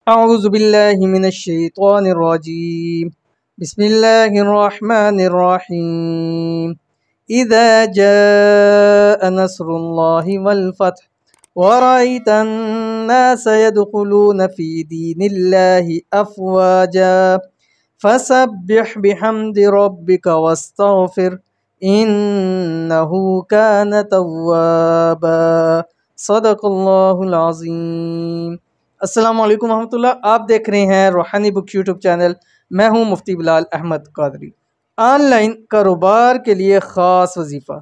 औज़ुबिल्लाहि मिनश्शैतानिर्रजीम बिस्मिल्लाहिर्रहमानिर्रहीम इज़ा जाअ नस्रुल्लाहि वल फ़त्ह व रअयतन नास यदखुलून फ़ी दीनिल्लाहि अफ़वाजा फसब्बिह बिहम्दि रब्बिका वस्तग़फिर इन्नहु कान तव्वाबा। सदक़ल्लाहुल अज़ीम। अस्सलाम वालेकुम रहमतुल्लाह। आप देख रहे हैं रूहानी बुक यूट्यूब चैनल। मैं हूं मुफ्ती बिलाल अहमद कादरी। ऑनलाइन कारोबार के लिए ख़ास वजीफ़ा,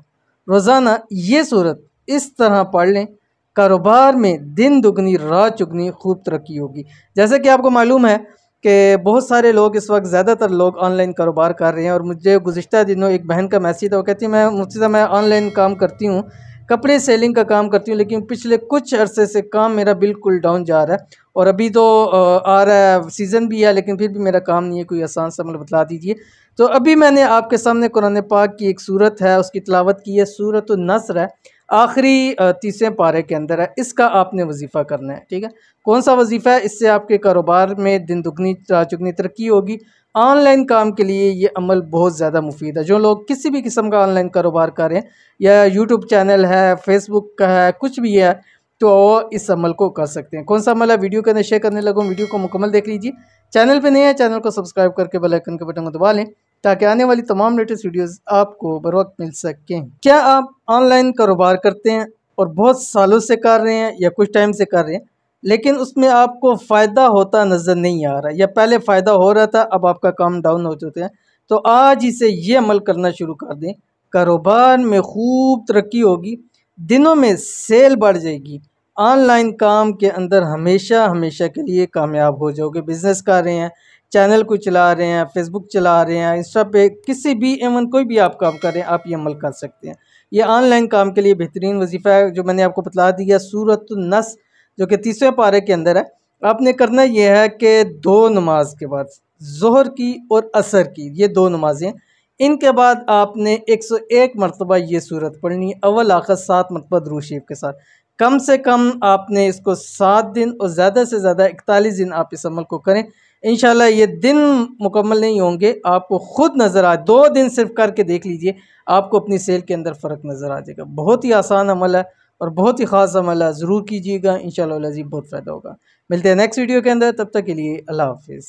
रोज़ाना ये सूरत इस तरह पढ़ लें, कारोबार में दिन दुगनी रात चुगनी खूब तरक्की होगी। जैसे कि आपको मालूम है कि बहुत सारे लोग इस वक्त ज़्यादातर लोग ऑनलाइन कारोबार कर रहे हैं। और मुझे गुज़िश्ता दिनों एक बहन का मैसेज था, वो कहती है मैं मुफ्ती साहब मैं ऑनलाइन काम करती हूँ, कपड़े सेलिंग का काम करती हूँ, लेकिन पिछले कुछ अरसे से काम मेरा बिल्कुल डाउन जा रहा है। और अभी तो आ रहा है सीज़न भी है, लेकिन फिर भी मेरा काम नहीं है, कोई आसान सा मतलब बता दीजिए। तो अभी मैंने आपके सामने कुरान पाक की एक सूरत है, उसकी तिलावत की है। सूरतुन नस्र है, आखिरी तीसरे पारे के अंदर है। इसका आपने वजीफ़ा करना है, ठीक है। कौन सा वजीफ़ा है? इससे आपके कारोबार में दिन दुगनी रात चुगनी तरक्की होगी। ऑनलाइन काम के लिए ये अमल बहुत ज़्यादा मुफीद है। जो लोग किसी भी किस्म का ऑनलाइन कारोबार कर रहे हैं, या यूट्यूब चैनल है, फेसबुक का है, कुछ भी है, तो इस अमल को कर सकते हैं। कौन सा अमल है? वीडियो के अंदर शेयर करने लगूँ, वीडियो को मुकम्मल देख लीजिए। चैनल पे नए हैं, चैनल को सब्सक्राइब करके बेल आइकन के बटन को दबा लें, ताकि आने वाली तमाम लेटेस्ट वीडियोस आपको बर वक्त मिल सकें। क्या आप ऑनलाइन कारोबार करते हैं और बहुत सालों से कर रहे हैं या कुछ टाइम से कर रहे हैं, लेकिन उसमें आपको फ़ायदा होता नज़र नहीं आ रहा, या पहले फ़ायदा हो रहा था अब आपका काम डाउन हो चुके हैं, तो आज ही से ये अमल करना शुरू कर दें। कारोबार में खूब तरक्की होगी, दिनों में सेल बढ़ जाएगी। ऑनलाइन काम के अंदर हमेशा हमेशा के लिए कामयाब हो जाओगे। बिज़नेस कर रहे हैं, चैनल को चला रहे हैं, फेसबुक चला रहे हैं, इंस्टा पे किसी भी एवन कोई भी आप काम कर रहे हैं, आप ये अमल कर सकते हैं। ये ऑनलाइन काम के लिए बेहतरीन वजीफ़ा है, जो मैंने आपको बता दिया। सूरतुन नस्र जो कि तीसरे पारे के अंदर है। आपने करना यह है कि दो नमाज के बाद, ज़ोहर की और असर की, ये दो नमाजें, इनके बाद आपने 101 मरतबा ये सूरत पढ़नी है, अव्वल आखिर 7 मरतबा दुरूद शरीफ के साथ। कम से कम आपने इसको 7 दिन और ज़्यादा से ज़्यादा 41 दिन आप इस अमल को करें। इंशाल्लाह ये दिन मुकम्मल नहीं होंगे, आपको खुद नज़र आ 2 दिन सिर्फ करके देख लीजिए, आपको अपनी सेल के अंदर फ़र्क नज़र आ जाएगा। बहुत ही आसान अमल है और बहुत ही ख़ास अमल है, ज़रूर कीजिएगा, इंशाअल्लाह अज़ीज़ बहुत फ़ायदा होगा। मिलते हैं नेक्स्ट वीडियो के अंदर, तब तक के लिए अल्लाह हाफ़िज़।